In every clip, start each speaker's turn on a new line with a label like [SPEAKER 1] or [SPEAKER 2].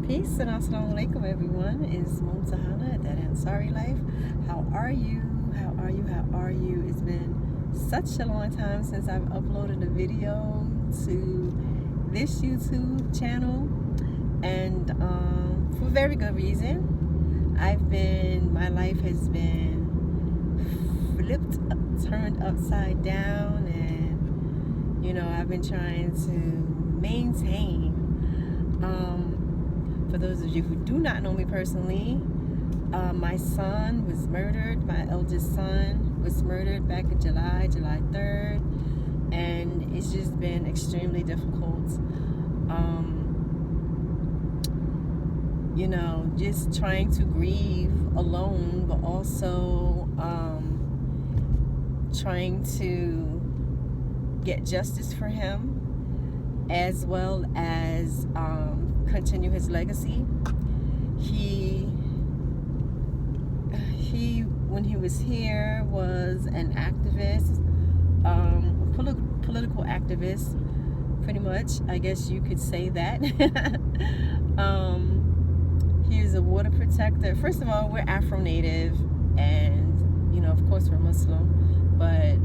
[SPEAKER 1] Peace and assalamu alaikum, everyone. It's Mumtahana at That Ansari Life. How are you? How are you? How are you? It's been such a long time since I've uploaded a video to this YouTube channel, and for very good reason. My life has been turned upside down, and I've been trying to maintain. For those of you who do not know me personally, my son was murdered. My eldest son was murdered back in July 3rd, and it's just been extremely difficult. Just trying to grieve alone, but also trying to get justice for him, as well as continue his legacy. He when he was here was an activist, political activist, pretty much, I guess you could say that. He is a water protector. First of all, we're Afro-Native, and of course we're Muslim, but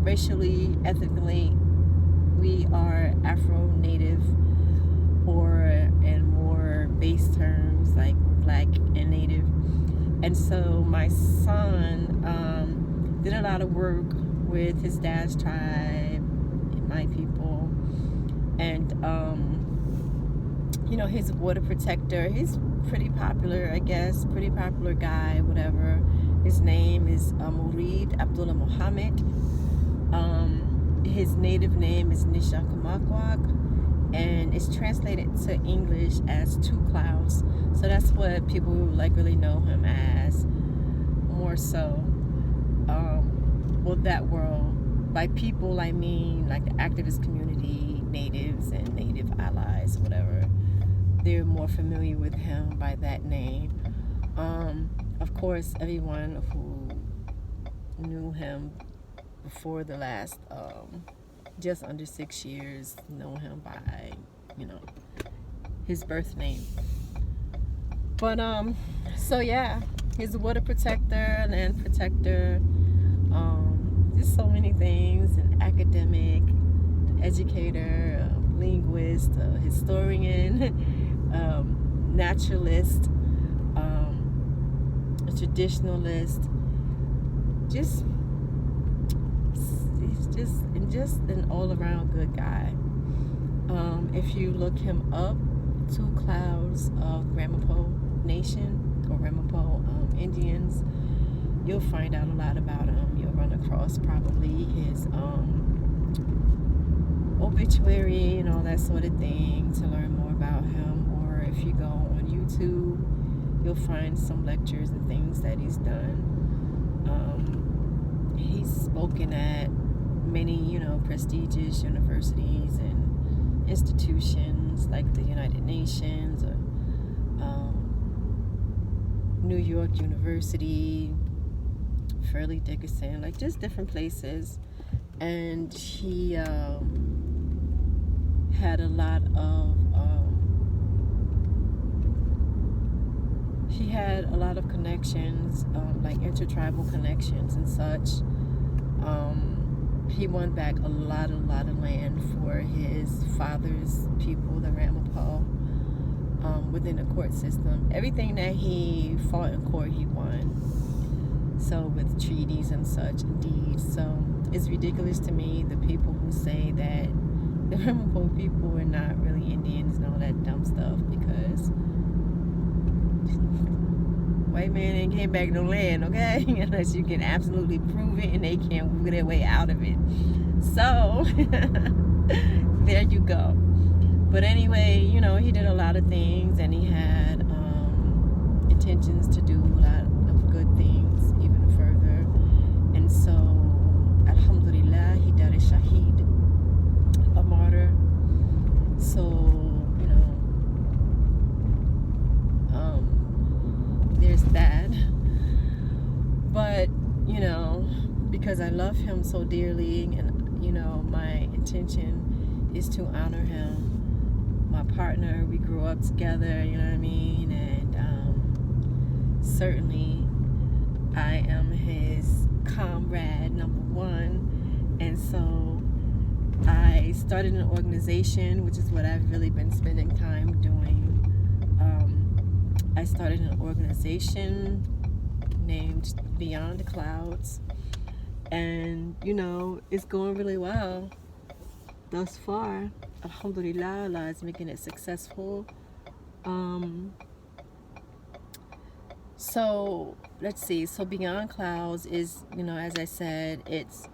[SPEAKER 1] racially, ethnically, we are Afro-Native, or in more base terms, like Black and Native. And so my son did a lot of work with his dad's tribe, my people, and he's a water protector. He's pretty popular, I guess, pretty popular guy, whatever. His name is Murid Abdullah Muhammad. His native name is Nisha Kamakwak, and it's translated to English as Two Clouds. So that's what people really know him as, more so. That world. By people, I mean like the activist community, natives and native allies, whatever. They're more familiar with him by that name. Of course, everyone who knew him before the last just under 6 years know him by his birth name. But so yeah, he's a water protector, land protector, just so many things, an academic, educator, linguist, historian, naturalist, a traditionalist, just an all-around good guy. If you look him up, Two Clouds of Ramapo Nation, or Ramapo Indians, you'll find out a lot about him. You'll run across probably his obituary and all that sort of thing to learn more about him. Or if you go on YouTube, you'll find some lectures and things that he's done. He's spoken at many, prestigious universities and institutions like the United Nations, or New York University, Fairleigh Dickinson, like just different places. And he had a lot of connections, like intertribal connections and such. He won back a lot of land for his father's people, the Ramapo, within the court system. Everything that he fought in court, he won. So with treaties and such, indeed. So it's ridiculous to me, the people who say that the Ramapo people are not really Indians and all that dumb stuff, because white man ain't came back no land, okay? Unless you can absolutely prove it, and they can't wiggle their way out of it. So there you go. But anyway, he did a lot of things, and he had intentions to do a lot of good things even further. And so, alhamdulillah, he died a shaheed, a martyr. So, there's that. But, because I love him so dearly, and, my intention is to honor him, my partner. We grew up together, you know what I mean? And certainly I am his comrade number one. And so I started an organization, which is what I've really been spending time doing. I started an organization named Beyond the Clouds, and it's going really well thus far. Alhamdulillah, Allah is making it successful. So let's see. So Beyond Clouds is, as I said, its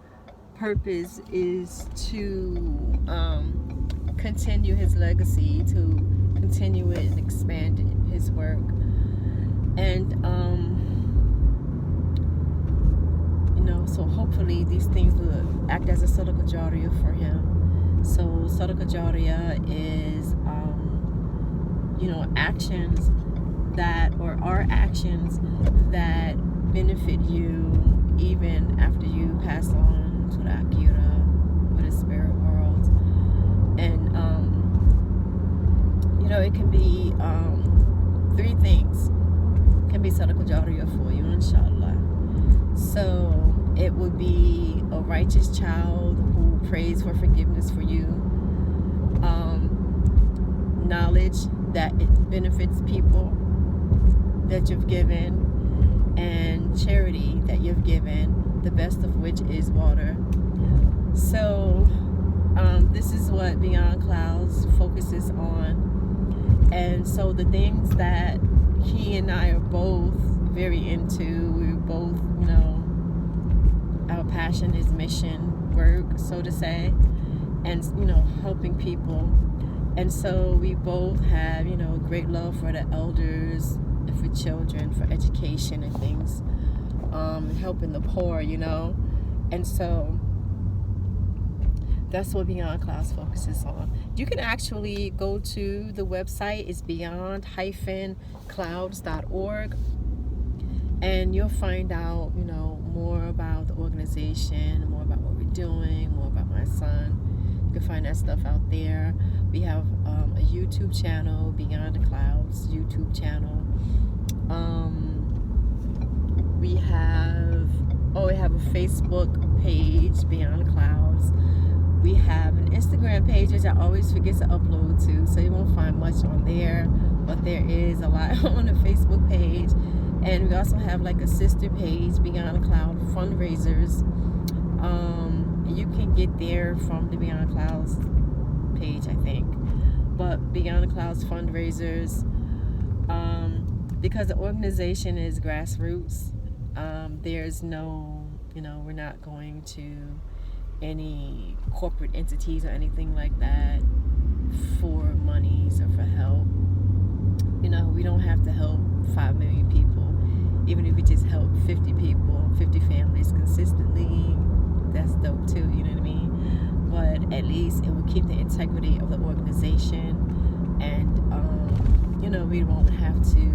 [SPEAKER 1] purpose is to continue his legacy, to continue it and expand his work. And so hopefully these things will act as a sadaqah jariyah for him. So sadaqah jariyah is actions that, or are actions that benefit you even after you pass on to the akhirah, or the spirit world. And it can be three things can be sadaqah jariyah for you, inshallah. So it would be a righteous child who prays for forgiveness for you, knowledge that it benefits people that you've given, and charity that you've given, the best of which is water. So this is what Beyond Clouds focuses on. And so the things that he and I are both very into, we're both, our passion is mission work, so to say, and, helping people. And so we both have, great love for the elders and for children, for education and things, helping the poor, And so that's what Beyond Clouds focuses on. You can actually go to the website. It's beyond-clouds.org. And you'll find out, more about the organization, more about what we're doing, more about my son. You can find that stuff out there. We have a YouTube channel, Beyond the Clouds YouTube channel. We have a Facebook page, Beyond the Clouds. We have an Instagram page, which I always forget to upload to, so you won't find much on there, but there is a lot on the Facebook page. And we also have like a sister page, Beyond the Cloud Fundraisers. You can get there from the Beyond Clouds page, I think. But Beyond the Clouds Fundraisers, because the organization is grassroots, there's no, we're not going to any corporate entities or anything like that for monies or for help. We don't have to help 5 million people. Even if we just help 50 people, 50 families consistently, that's dope too, you know what I mean? But at least it will keep the integrity of the organization, and we won't have to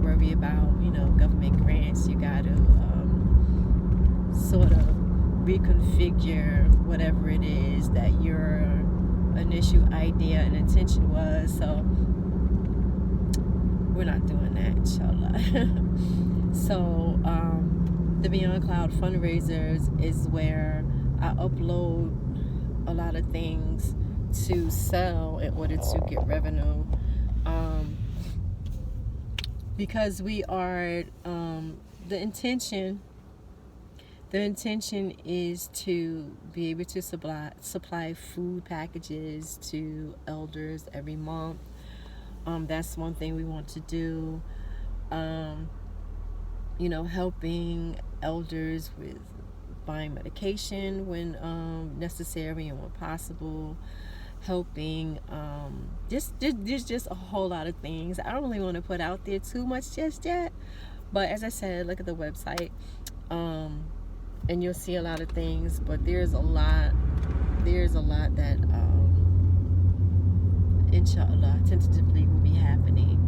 [SPEAKER 1] worry about government grants. You got to sort of reconfigure whatever it is that your initial idea and intention was. So we're not doing that, inshallah. So the Beyond Cloud Fundraisers is where I upload a lot of things to sell in order to get revenue, because we are the intention is to be able to supply food packages to elders every month. That's one thing we want to do. Helping elders with buying medication when necessary and when possible. Helping, there's just a whole lot of things. I don't really want to put out there too much just yet. But as I said, look at the website, and you'll see a lot of things. But there's a lot that, inshallah, tentatively will be happening.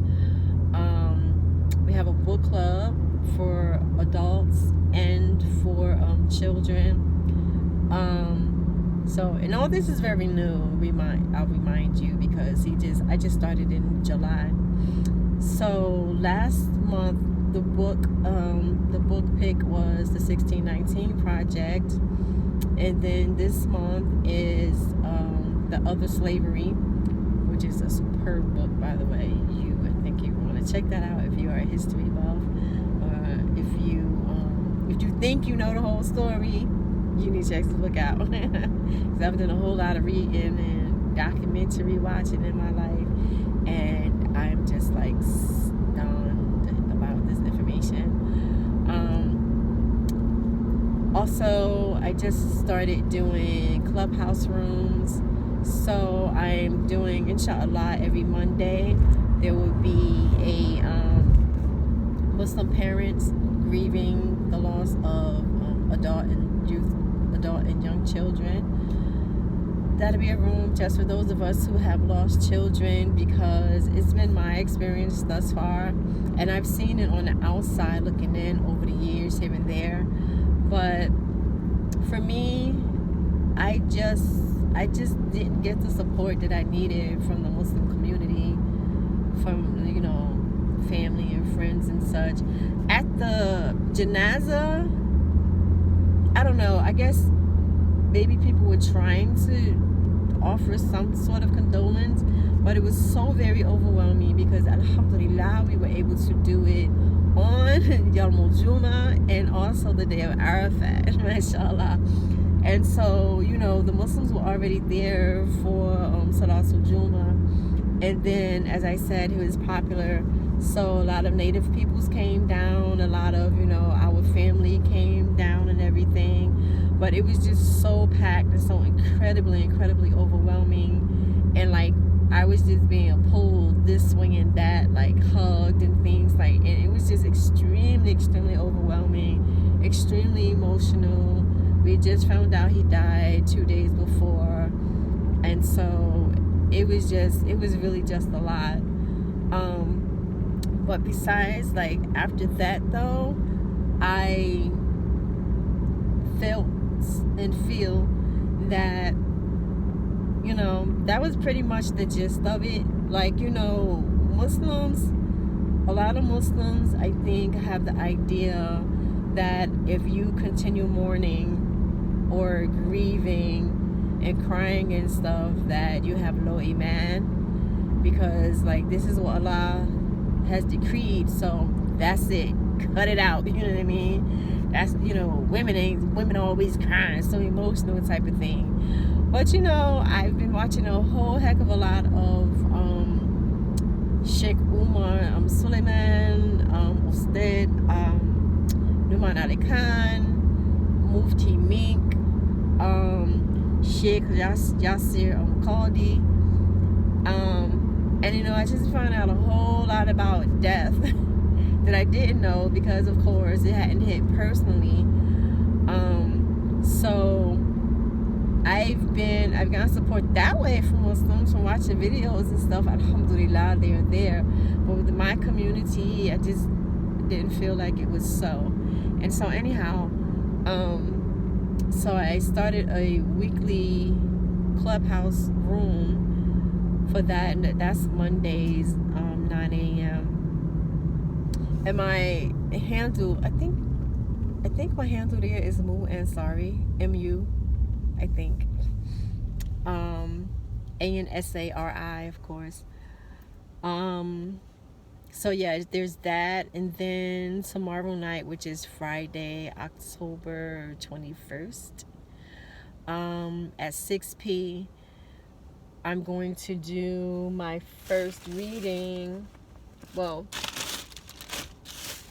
[SPEAKER 1] We have a book club for adults and for children. So, and all this is very new. I'll remind you because I just started in July. So last month the book pick was the 1619 Project, and then this month is The Other Slavery, which is a superb book, by the way. I think you want to check that out if you are a history buff, or if you think you know the whole story, you need to check this book out. Because I've done a whole lot of reading and documentary watching in my life, and I'm just like stunned about this information. Also, I just started doing clubhouse rooms, so I'm doing, inshallah, every Monday there will be a Muslim parents grieving the loss of adult and young children. That'll be a room just for those of us who have lost children, because it's been my experience thus far, and I've seen it on the outside looking in over the years here and there. But for me, I just didn't get the support that I needed from the Muslim community, from family and friends and such. At the janaza, I don't know, I guess maybe people were trying to offer some sort of condolence, but it was so very overwhelming because alhamdulillah we were able to do it on Yawm al-Juma and also the day of Arafat, mashallah. And so the Muslims were already there for Salatul Juma, and then, as I said, it was popular, so a lot of native peoples came down, a lot of our family came down and everything. But it was just so packed and so incredibly overwhelming, and like I was just being pulled this way and that, like hugged and things, like, and it was just extremely overwhelming, extremely emotional. We just found out he died 2 days before, and so it was really just a lot. But besides, like, after that though, I felt and feel that that was pretty much the gist of it. Like, Muslims, a lot of Muslims, I think, have the idea that if you continue mourning or grieving and crying and stuff, that you have low iman, because like this is what Allah has decreed, so that's it, cut it out, you know what I mean? That's, women always crying, so emotional type of thing. But I've been watching a whole heck of a lot of Sheikh Umar Suleiman, Ustad Numan Ali Khan, Mufti Mink, Sheikh Yasir Qadi, and I just found out a whole lot about death that I didn't know, because of course it hadn't hit personally. So I've gotten support that way from Muslims, from watching videos and stuff. Alhamdulillah, they're there. But with my community, I just didn't feel like it was so. And so anyhow, so I started a weekly clubhouse room for that, and that's Mondays, 9 a.m. And my handle, I think my handle there is Mu Ansari, M-U, I think. Ansari, of course. So yeah, there's that, and then tomorrow night, which is Friday, October 21st, at 6 p.m, I'm going to do my first reading. Well,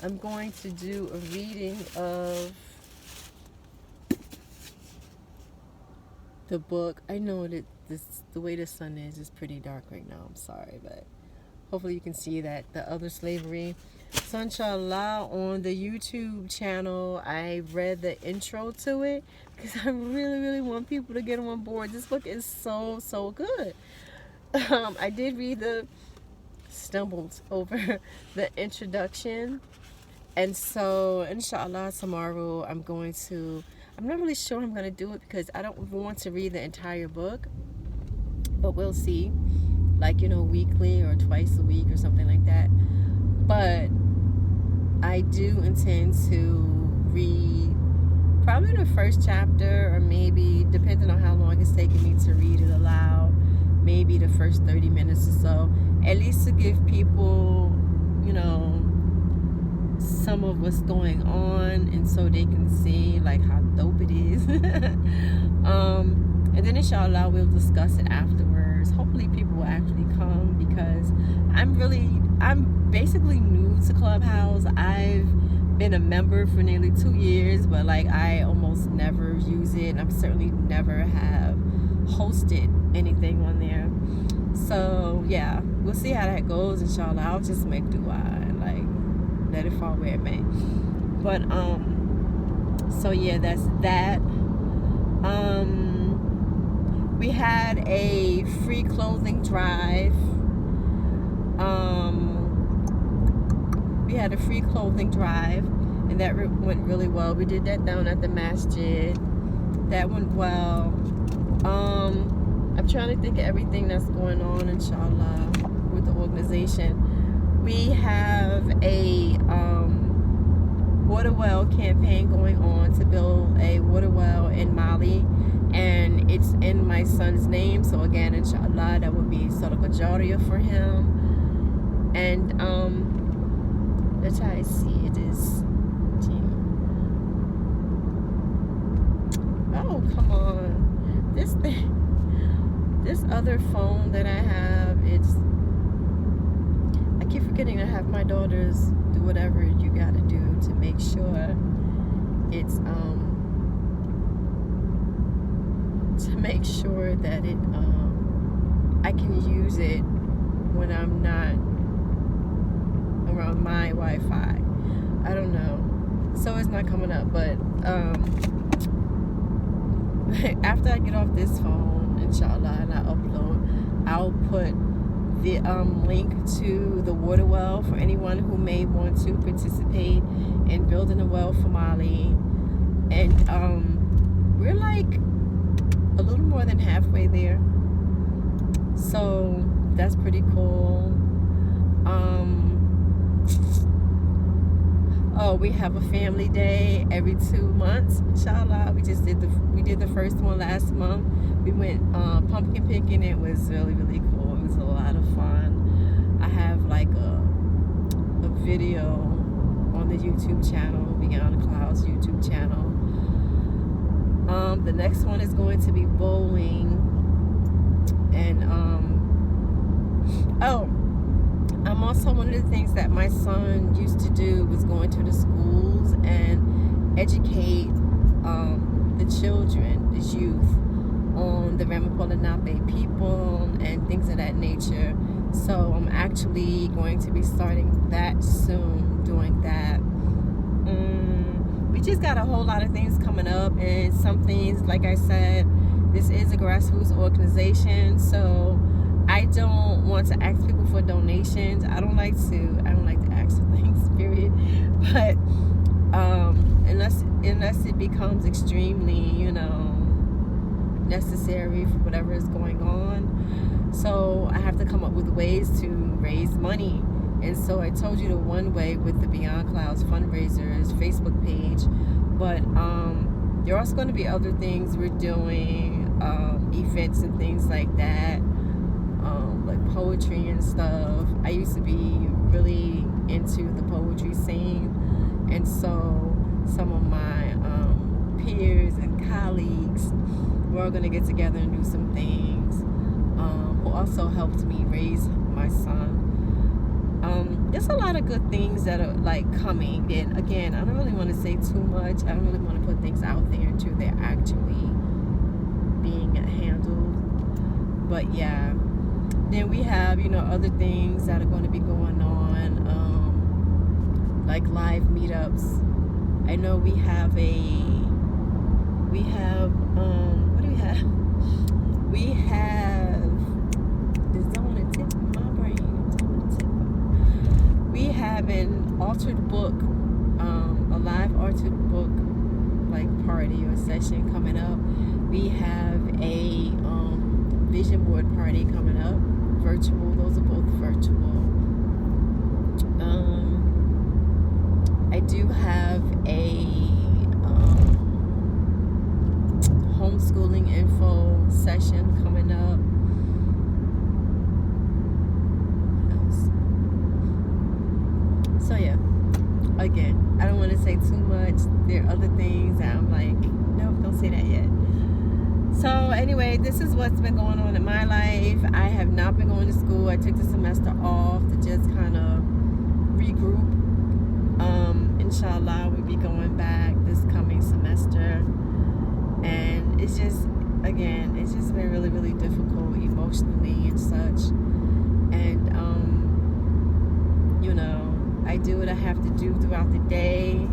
[SPEAKER 1] I'm going to do a reading of the book. I know that the way the sun is pretty dark right now. I'm sorry, but hopefully you can see that. The Other Slavery. So inshallah, on the YouTube channel, I read the intro to it because I really want people to get on board. This book is so good. I did stumbled over the introduction, and so inshallah tomorrow I'm going to I'm not really sure I'm going to do it because I don't want to read the entire book, but we'll see. Like, weekly or twice a week or something like that. But I do intend to read probably the first chapter, or maybe, depending on how long it's taking me to read it aloud, maybe the first 30 minutes or so, at least to give people, some of what's going on, and so they can see like how dope it is. And then inshallah we'll discuss it afterwards. Hopefully people will actually come, because I'm basically new to Clubhouse. I've been a member for nearly 2 years, but like I almost never use it. I certainly never have hosted anything on there. So yeah, we'll see how that goes. Inshallah, I'll just make dua and like let it fall where it may. But so yeah, that's that. We had a free clothing drive. And that went really well. We did that down at the masjid. That went well. I'm trying to think of everything that's going on, inshallah, with the organization. We have a water well campaign going on to build a water well in Mali, and it's in my son's name. So again, inshallah, that would be Sadaqah Jariyah for him. And that's how I see it is. Oh, come on. This other phone that I have, I keep forgetting to have my daughters do whatever you gotta do to make sure it's that it I can use it when I'm not around my Wi-Fi. I don't know, so it's not coming up, but after I get off this phone, inshallah, and I upload, I'll put the link to the water well for anyone who may want to participate in building a well for Mali. And we're like a little more than halfway there, so that's pretty cool. We have a family day every 2 months, inshallah. We did the first one last month. We went pumpkin picking. It was really, really cool. It was a lot of fun. I have like a video on the YouTube channel, Beyond the Clouds YouTube channel. The next one is going to be bowling, and also, one of the things that my son used to do was going to the schools and educate the children, the youth, on the Ramapola Nabe people and things of that nature. So I'm actually going to be starting that soon, doing that. We just got a whole lot of things coming up, and some things, like I said, this is a grassroots organization, so I don't want to ask people for donations. I don't like to ask for things, period. But unless it becomes extremely, necessary for whatever is going on. So I have to come up with ways to raise money. And so I told you the one way with the Beyond Clouds Fundraisers Facebook page, but there are also going to be other things we're doing, events and things like that. Like poetry and stuff. I used to be really into the poetry scene, and so some of my peers and colleagues, we're all going to get together and do some things, who also helped me raise my son. There's a lot of good things that are like coming, and again, I don't really want to say too much. I don't really want to put things out there until they're actually being handled. But yeah, then we have, other things that are going to be going on, like live meetups. I know we have what do we have? We have, it's on the tip of my brain. We have an altered book, a live altered book like party or session coming up. We have a vision board party coming up, virtual. Those are both virtual. I do have a homeschooling info session coming up. So yeah, again, I don't want to say too much. There are other things that I'm like, nope, don't say that yet. So anyway, this is what's been going on in my life. I have not been going to school. I took the semester off to just kind of regroup. Inshallah, we'll be going back this coming semester. And it's just, again, it's just been really, really difficult emotionally and such. And, you know, I do what I have to do throughout the day.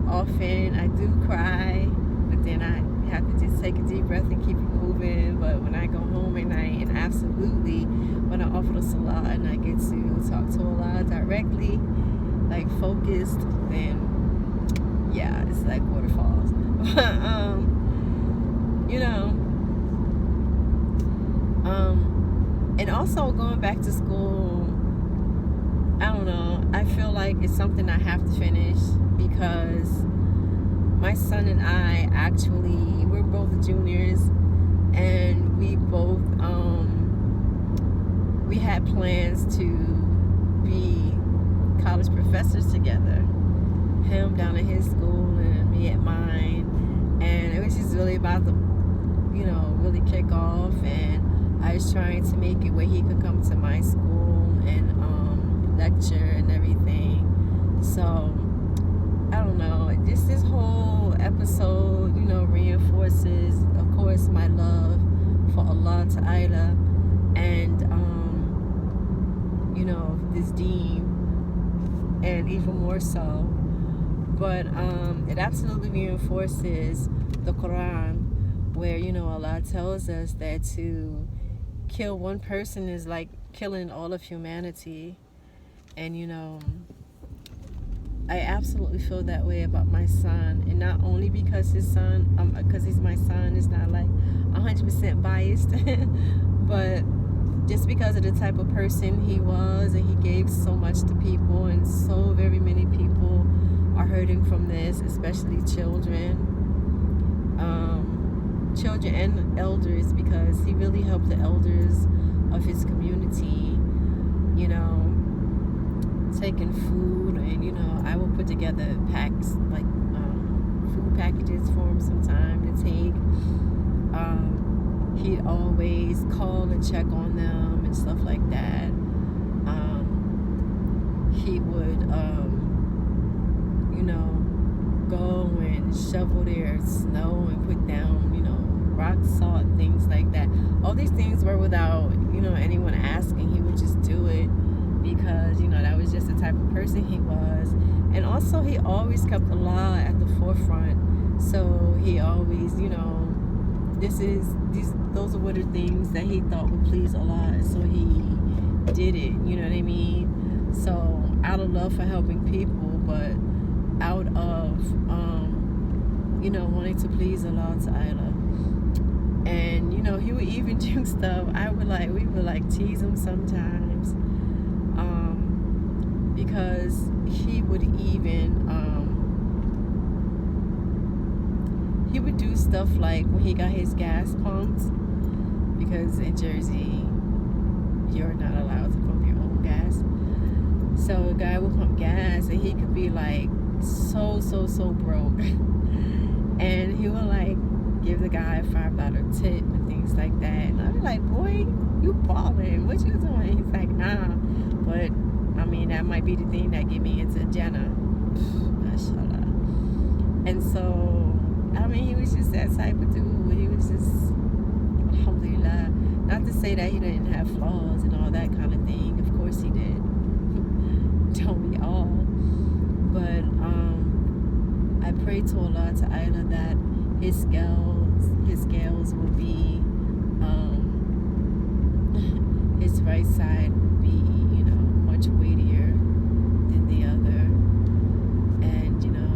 [SPEAKER 1] Often I do cry, but then I have to just take a deep breath and keep it moving. But when I go home at night, and absolutely when I offer the salah and I get to talk to Allah directly, like focused, then yeah, it's like waterfalls. You know, and also going back to school, I don't know, I feel like it's something I have to finish, because my son and I actually, we're both juniors, and we both we had plans to be college professors together, him down at his school and me at mine. And it was just really about to, you know, really kick off, and I was trying to make it where he could come to my school and lecture and everything. So I don't know, just this whole episode, you know, reinforces, of course, my love for Allah Ta'ala and you know, this deen, and even more so. But it absolutely reinforces the Quran, where, you know, Allah tells us that to kill one person is like killing all of humanity. And, you know, I absolutely feel that way about my son. And not only because his son, because he's my son, it's not like 100% biased, but just because of the type of person he was, and he gave so much to people, and so very many people are hurting from this, especially children and elders, because he really helped the elders of his community, you know, taking food. And, you know, I will put together packs, like food packages for him sometime to take. He'd always call and check on them and stuff like that. He would you know, go and shovel their snow and put down, you know, rock salt, things like that. All these things were without, you know, anyone asking. He would just do it because, you know, that was just the type of person he was. And also, he always kept Allah at the forefront. So he always, you know, those were the things that he thought would please Allah. So he did it, you know what I mean? So out of love for helping people, but out of you know, wanting to please Allah Ta'ala. And, you know, he would even do stuff. We would like tease him sometimes, because he would even he would do stuff like when he got his gas pumped, because in Jersey you're not allowed to pump your own gas. So a guy would pump gas, and he could be like so broke, and he would like give the guy a $5 tip and things like that. And I'd be like, boy, you ballin', what you doing? He's like, nah, but I mean, that might be the thing that get me into Jannah. Mashallah. And so, I mean, he was just that type of dude. He was just, alhamdulillah, not to say that he didn't have flaws and all that kind of thing. Of course he did. Don't we all? But I pray to Allah Ta'ala that his scales will be, his right side will be, you know, much weightier than the other. And, you know,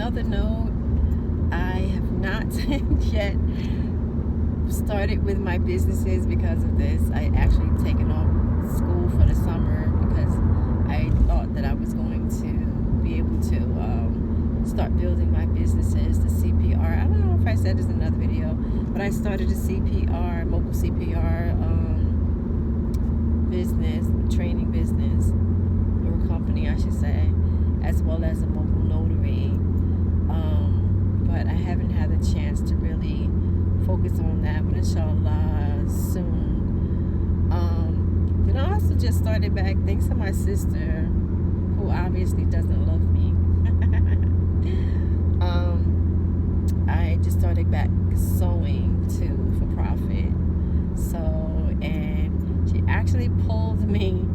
[SPEAKER 1] another note, I have not yet started with my businesses because of this. I actually taken off school for the summer because I thought that I was going to be able to start building my businesses, the CPR. I don't know if I said this in another video, but I started a CPR, mobile CPR business, training business, or company I should say, as well as a mobile notary. But I haven't had the chance to really focus on that, but inshallah soon. Then I also just started back, thanks to my sister, who obviously doesn't love me. I just started back sewing too for profit. So, and she actually pulled me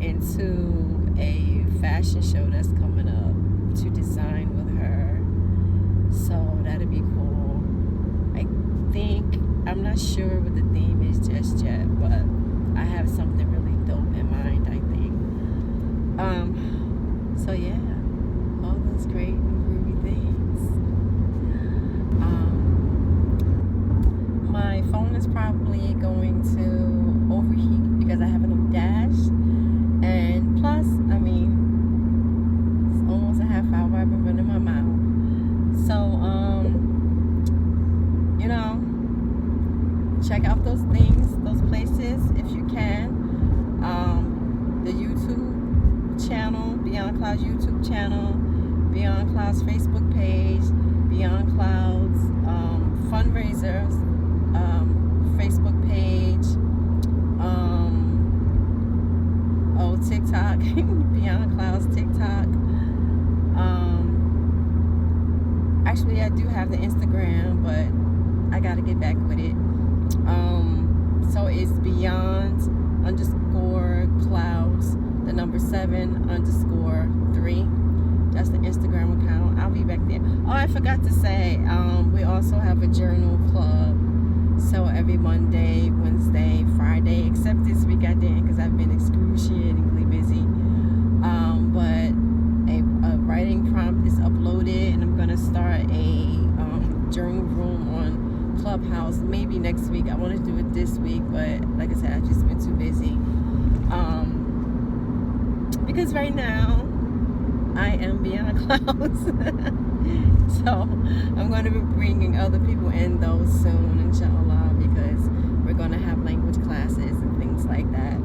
[SPEAKER 1] into a fashion show that's coming up to design with her. So that'd be cool. I think, I'm not sure what the theme is just yet, but I have something really dope in mind, I think. So yeah, all those great and groovy things. My phone is probably going to overheat because I have a new dash, and plus, I mean, it's almost a half hour I've been running my mouth. So, you know, check out those things, those places if you can. The YouTube channel, Beyond Clouds YouTube channel, Beyond Clouds Facebook page, Beyond Clouds Fundraisers Facebook page, TikTok, Beyond Clouds TikTok. Actually, I do have the Instagram, but I gotta get back with it. So it's Beyond_Clouds, the number 7_3. That's the Instagram account. I'll be back there. Oh, I forgot to say, we also have a journal club. So every Monday, Wednesday, Friday, except this week I didn't because I've been excruciatingly busy. But a writing prompt is uploaded, and I'm gonna start a journal room on Clubhouse maybe next week. I want to do it this week, but like I said, I've just been too busy. Because right now I am Beyond Clouds. So I'm going to be bringing other people in those soon, inshallah, because we're going to have language classes and things like that.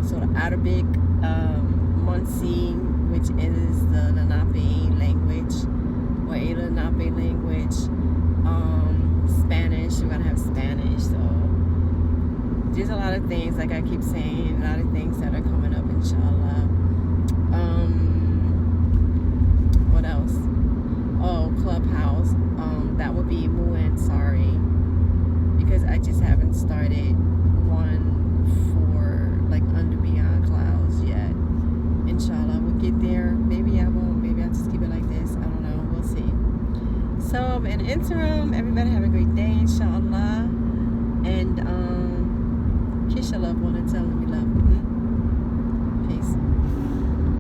[SPEAKER 1] So the Arabic, Munsi, which is the Lenape language, or a Lenape language, Spanish, we're going to have Spanish. So there's a lot of things, like I keep saying, a lot of things that are coming up, inshallah. What else? Oh, Clubhouse. That would be Muan, sorry, because I just haven't started one for like under Beyond Clouds yet. Inshallah, we'll get there. Maybe I won't. Maybe I'll just keep it like this. I don't know. We'll see. So in the interim, everybody have a great day, inshallah, and kiss your loved one and tell them you love them.